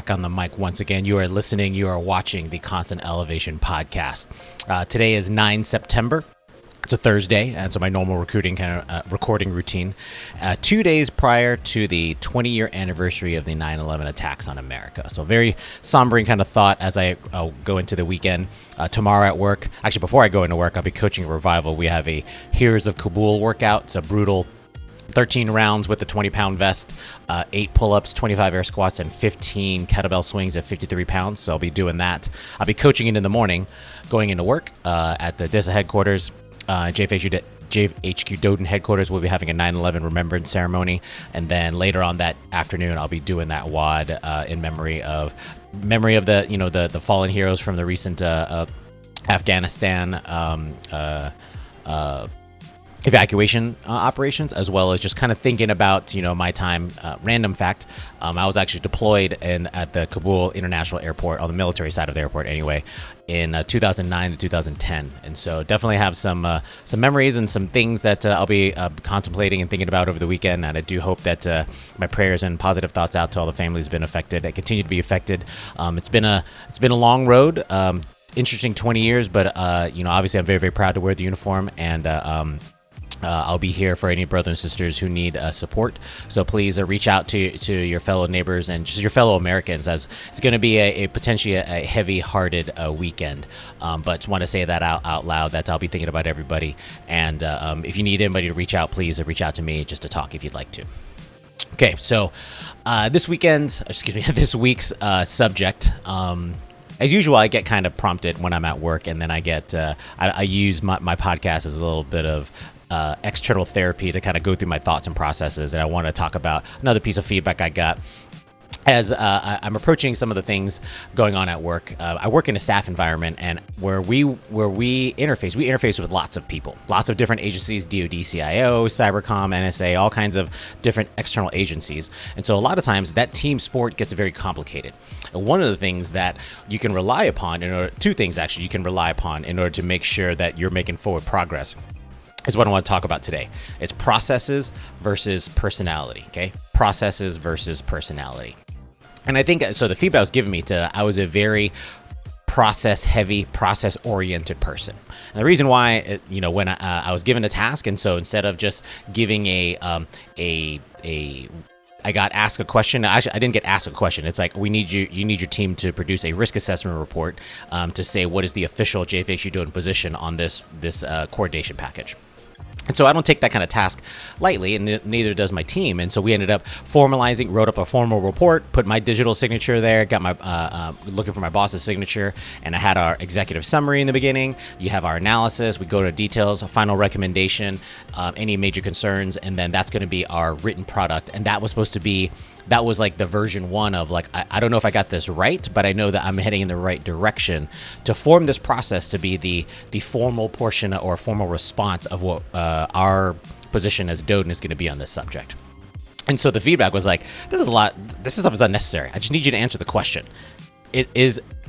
back on the mic once again. You are watching the Constant Elevation podcast. Today is 9 September. It's a Thursday, and so my normal recording routine. 2 days prior to the 20-year anniversary of the 9/11 attacks on America. So very sombering kind of thought as I go into the weekend. Tomorrow at work, actually before I go into work, I'll be coaching Revival. We have a Heroes of Kabul workout. It's a brutal 13 rounds with the 20-pound vest, 8 pull-ups, 25 air squats, and 15 kettlebell swings at 53 pounds. So I'll be doing that. I'll be coaching it in the morning, going into work at the DISA headquarters. JFHQ Doden headquarters will be having a 9/11 remembrance ceremony, and then later on that afternoon I'll be doing that WOD in memory of the fallen heroes from the recent Afghanistan evacuation operations, as well as just kind of thinking about my time. Random fact, I was actually deployed at the Kabul International Airport, on the military side of the airport anyway, in 2009 to 2010, and so definitely have some memories and some things that I'll be contemplating and thinking about over the weekend. And I do hope that my prayers and positive thoughts out to all the families been affected, that continue to be affected. It's been a long road, interesting 20 years, but obviously I'm very, very proud to wear the uniform, and I'll be here for any brothers and sisters who need support. So please reach out to your fellow neighbors and just your fellow Americans, as it's going to be a potentially a heavy-hearted weekend. But just want to say that out loud, that I'll be thinking about everybody. And if you need anybody to reach out, please reach out to me just to talk if you'd like to. Okay, so this week's subject. As usual, I get kind of prompted when I'm at work, and then I get I use my podcast as a little bit of external therapy to kind of go through my thoughts and processes. And I want to talk about another piece of feedback I got as I'm approaching some of the things going on at work. I work in a staff environment, and where we interface with lots of people, lots of different agencies: DoD, CIO, Cybercom, NSA, all kinds of different external agencies. And so a lot of times that team sport gets very complicated. And one of the things that you can rely upon, two things actually you can rely upon in order to make sure that you're making forward progress, is what I want to talk about today. It's processes versus personality. Okay, processes versus personality. And I think so. The feedback was given me I was a very process-heavy, process-oriented person. And the reason why, when I was given a task, and so instead of just giving I got asked a question. Actually, I didn't get asked a question. It's like, you need your team to produce a risk assessment report to say what is the official JFHQ Doden position on this coordination package. And so I don't take that kind of task lightly, and neither does my team. And so we ended up wrote up a formal report, put my digital signature there, got my looking for my boss's signature, and I had our executive summary in the beginning. You have our analysis. We go to details, a final recommendation, any major concerns, and then that's going to be our written product. And that was like the version 1 of like, I don't know if I got this right, but I know that I'm heading in the right direction to form this process to be the formal portion or formal response of what our position as Doden is going to be on this subject. And so the feedback was like, this stuff is unnecessary. I just need you to answer the question.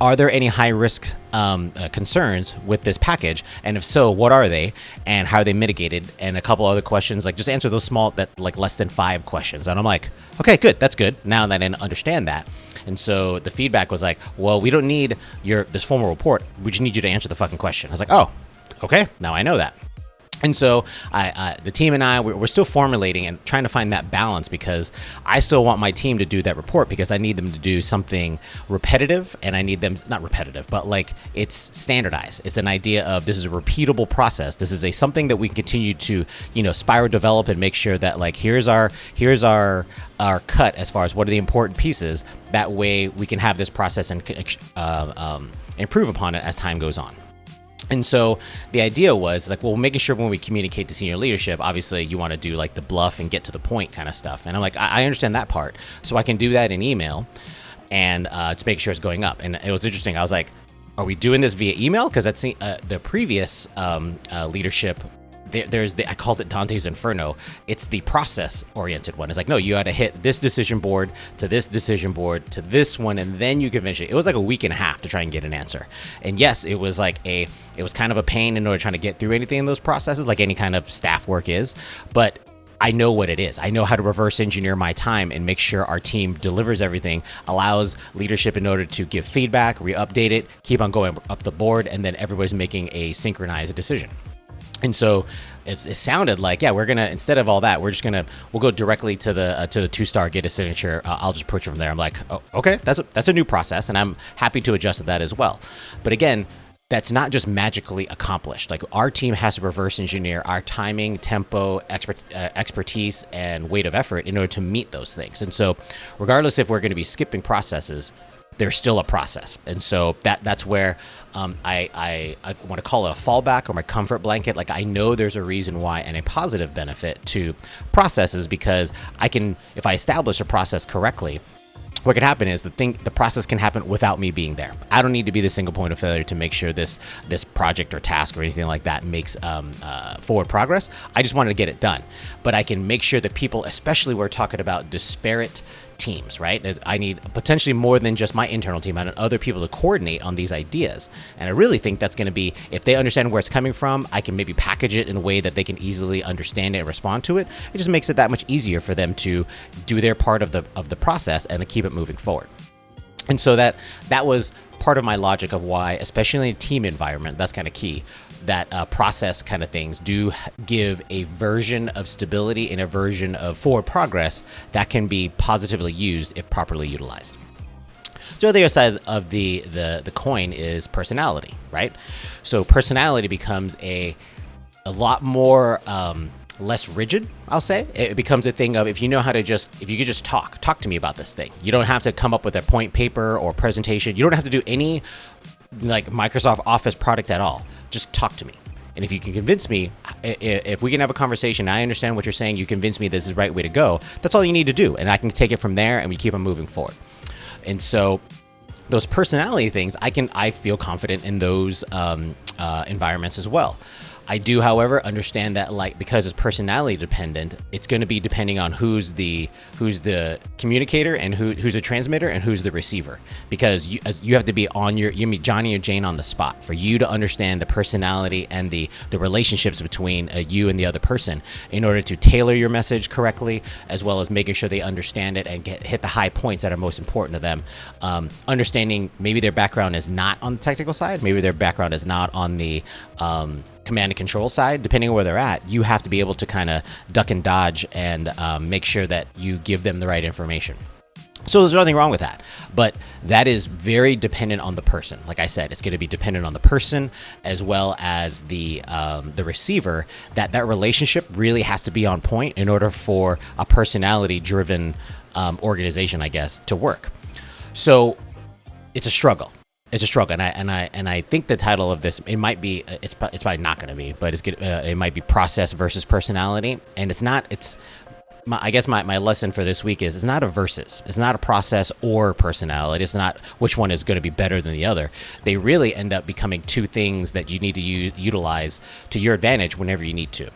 Are there any high risk concerns with this package? And if so, what are they, and how are they mitigated? And a couple other questions, like just answer those small, less than 5 questions. And I'm like, okay, good. That's good. Now that I understand that. And so the feedback was like, well, we don't need this formal report. We just need you to answer the fucking question. I was like, oh, okay. Now I know that. And so the team and I, we're still formulating and trying to find that balance, because I still want my team to do that report, because I need them to do something repetitive, and I need them, not repetitive, but like it's standardized. It's an idea of this is a repeatable process. This is something that we can continue to, spiral develop and make sure that like, here's our cut as far as what are the important pieces. That way we can have this process and improve upon it as time goes on. And so the idea was like, well, making sure when we communicate to senior leadership, obviously you want to do like the bluff and get to the point kind of stuff. And I'm like, I understand that part. So I can do that in email and to make sure it's going up. And it was interesting. I was like, are we doing this via email? Because that's the previous leadership. I called it Dante's Inferno. It's the process-oriented one. It's like, no, you had to hit this decision board to this decision board to this one, and then you can finish it. It was like a week and a half to try and get an answer. And yes, it was kind of a pain in order to try to get through anything in those processes, like any kind of staff work is. But I know what it is. I know how to reverse engineer my time and make sure our team delivers everything, allows leadership in order to give feedback, re-update it, keep on going up the board, and then everybody's making a synchronized decision. And so it sounded like, yeah, we're gonna, instead of all that, we'll go directly to the 2-star, get a signature. I'll just approach it from there. I'm like, oh, okay, that's a new process, and I'm happy to adjust to that as well. But again, that's not just magically accomplished. Like, our team has to reverse engineer our timing, tempo, expertise, and weight of effort in order to meet those things. And so regardless if we're going to be skipping processes, there's still a process. And so that's where I want to call it a fallback or my comfort blanket. Like, I know there's a reason why and a positive benefit to processes, because if I establish a process correctly, what can happen is the process can happen without me being there. I don't need to be the single point of failure to make sure this project or task or anything like that makes forward progress. I just wanted to get it done. But I can make sure that people, especially we're talking about disparate teams, right? I need potentially more than just my internal team. I need other people to coordinate on these ideas. And I really think that's going to be, if they understand where it's coming from, I can maybe package it in a way that they can easily understand it and respond to it. It just makes it that much easier for them to do their part of the process and to keep it moving forward. And so that was part of my logic of why, especially in a team environment, that's kind of key, that process kind of things do give a version of stability and a version of forward progress that can be positively used if properly utilized. So the other side of the coin is personality, right? So personality becomes a lot more less rigid, I'll say. It becomes a thing of, if you could just talk to me about this thing. You don't have to come up with a point paper or presentation. You don't have to do any like Microsoft Office product at all. Just talk to me. And if you can convince me, if we can have a conversation, I understand what you're saying, you convince me this is the right way to go, that's all you need to do. And I can take it from there and we keep on moving forward. And so those personality things, I feel confident in those environments as well. I do, however, understand that, like, because it's personality dependent, it's going to be depending on who's the communicator and who's the transmitter and who's the receiver, because you have to be you meet Johnny or Jane on the spot for you to understand the personality and the relationships between you and the other person in order to tailor your message correctly, as well as making sure they understand it and hit the high points that are most important to them. Understanding maybe their background is not on the technical side, maybe their background is not on the command and control side. Depending on where they're at, you have to be able to kind of duck and dodge and make sure that you give them the right information. So there's nothing wrong with that, but that is very dependent on the person. Like I said, it's going to be dependent on the person as well as the receiver. That relationship really has to be on point in order for a personality-driven organization, I guess, to work. So it's a struggle. It's a struggle, and I think the title of this, it might be, it's probably not going to be, but it might be process versus personality, and it's not. I guess my lesson for this week is, it's not a versus. It's not a process or personality. It's not which one is going to be better than the other. They really end up becoming two things that you need to utilize to your advantage whenever you need to.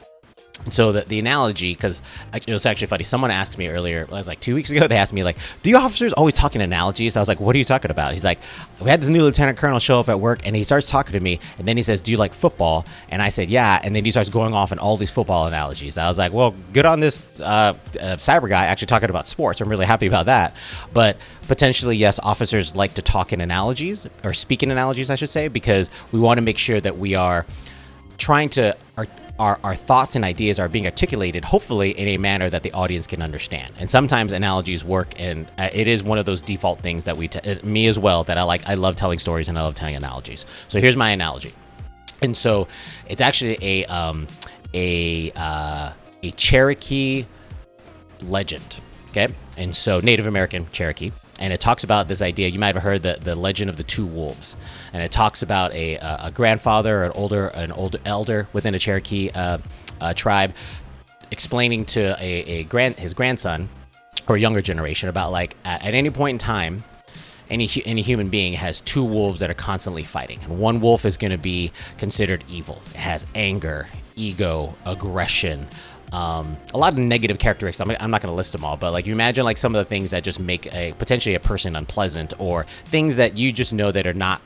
So the analogy, because it was actually funny. Someone asked me earlier, it was like 2 weeks ago, they asked me, like, do you officers always talk in analogies? I was like, what are you talking about? He's like, we had this new lieutenant colonel show up at work, and he starts talking to me, and then he says, do you like football? And I said, yeah. And then he starts going off in all these football analogies. I was like, well, good on this cyber guy actually talking about sports. I'm really happy about that. But potentially, yes, officers like to talk in analogies, or speak in analogies, I should say, because we want to make sure that we are trying to... Our thoughts and ideas are being articulated, hopefully in a manner that the audience can understand. And sometimes analogies work, and it is one of those default things that me as well, that I like. I love telling stories and I love telling analogies. So here's my analogy. And so it's actually a Cherokee legend, okay? And so Native American Cherokee. And it talks about this idea. You might have heard the legend of the two wolves, and it talks about a grandfather, an older elder within a Cherokee tribe, explaining to his grandson or younger generation about, like, at any point in time, any human being has two wolves that are constantly fighting, and one wolf is going to be considered evil. It has anger, ego, aggression. A lot of negative characteristics. I'm not going to list them all, but, like, you imagine, like, some of the things that just make potentially a person unpleasant, or things that you just know that are not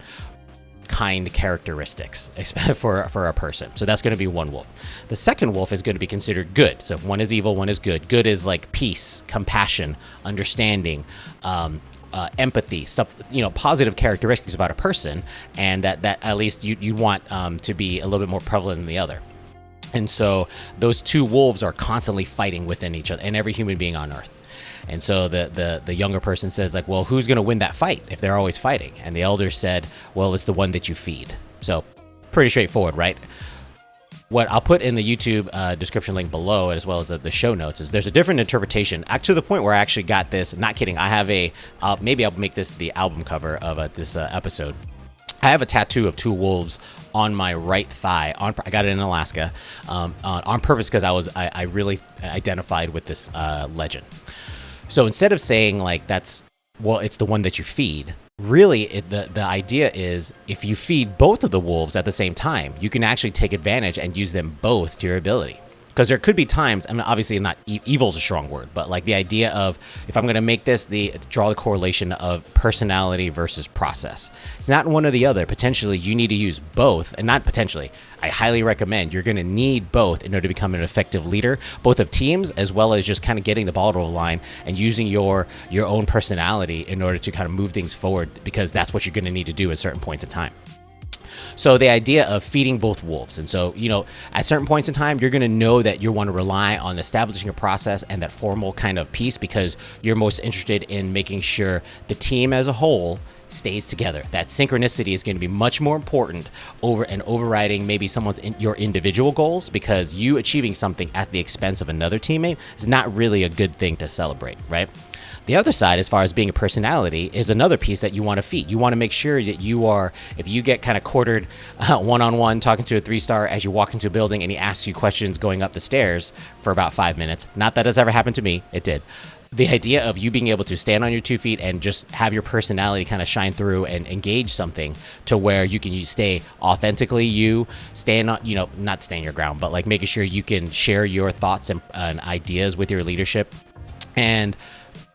kind characteristics for a person. So that's going to be one wolf. The second wolf is going to be considered good. So one is evil, one is good. Good is like peace, compassion, understanding, empathy, stuff, positive characteristics about a person, and that at least you want to be a little bit more prevalent than the other. And so those two wolves are constantly fighting within each other and every human being on Earth. And so the younger person says, like, well, who's going to win that fight if they're always fighting? And the elder said, well, it's the one that you feed. So pretty straightforward, right? What I'll put in the YouTube description link below, as well as the show notes, is there's a different interpretation, actually to the point where I actually got this. Not kidding. I have maybe I'll make this the album cover of this episode. I have a tattoo of two wolves on my right thigh. I got it in Alaska on purpose because I really identified with this legend. So instead of saying like it's the one that you feed, really the idea is if you feed both of the wolves at the same time, you can actually take advantage and use them both to your ability. Because there could be times, I mean, obviously not evil is a strong word, but like the idea of if I'm going to make this draw the correlation of personality versus process. It's not one or the other. Potentially, you need to use both, and not potentially. I highly recommend you're going to need both in order to become an effective leader, both of teams as well as just kind of getting the ball to the line and using your own personality in order to kind of move things forward, because that's what you're going to need to do at certain points in time. So the idea of feeding both wolves. And so, at certain points in time, you're going to know that you want to rely on establishing a process and that formal kind of piece because you're most interested in making sure the team as a whole stays together. That synchronicity is going to be much more important over and overriding maybe your individual goals, because you achieving something at the expense of another teammate is not really a good thing to celebrate, right? The other side, as far as being a personality, is another piece that you want to feed. You want to make sure that if you get kind of quartered one-on-one talking to a 3-star as you walk into a building and he asks you questions going up the stairs for about 5 minutes, not that it's ever happened to me, it did. The idea of you being able to stand on your 2 feet and just have your personality kind of shine through and engage something to where you can stay authentically stand on, not staying your ground, but like making sure you can share your thoughts and ideas with your leadership. And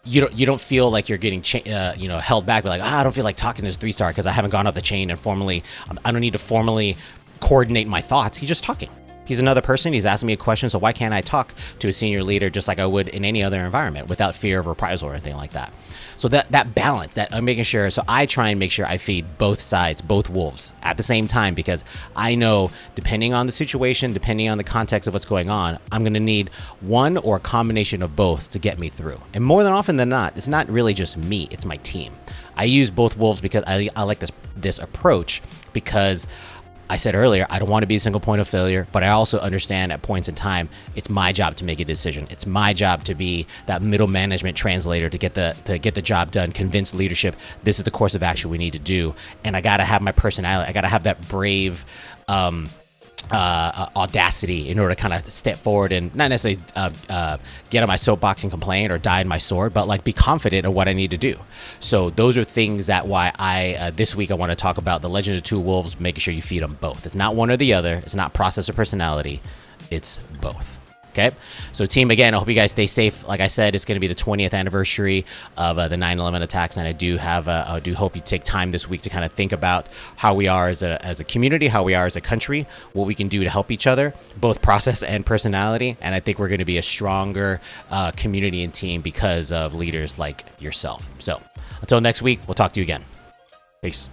you don't feel like you're getting held back. Like, I don't feel like talking to this 3-star because I haven't gone up the chain and I don't need to formally coordinate my thoughts. He's just talking. He's another person. He's asking me a question. So why can't I talk to a senior leader just like I would in any other environment without fear of reprisal or anything like that? So that balance, that I'm making sure. So I try and make sure I feed both sides, both wolves at the same time, because I know depending on the situation, depending on the context of what's going on, I'm going to need one or a combination of both to get me through. And more than often than not, it's not really just me, it's my team. I use both wolves because I like this approach, because I said earlier, I don't want to be a single point of failure, but I also understand at points in time, it's my job to make a decision. It's my job to be that middle management translator to get the job done, convince leadership this is the course of action we need to do. And I got to have my personality. I got to have that brave audacity in order to kind of step forward and not necessarily get on my soapbox and complain or die in my sword, but like be confident in what I need to do. So those are things that why this week I want to talk about the Legend of Two Wolves, making sure you feed them both. It's not one or the other. It's not process or personality. It's both. Okay, so team, again, I hope you guys stay safe. Like I said, it's going to be the 20th anniversary of the 9/11 attacks, and I do hope you take time this week to kind of think about how we are as a community, how we are as a country, what we can do to help each other, both process and personality. And I think we're going to be a stronger community and team because of leaders like yourself. So until next week, we'll talk to you again. Peace.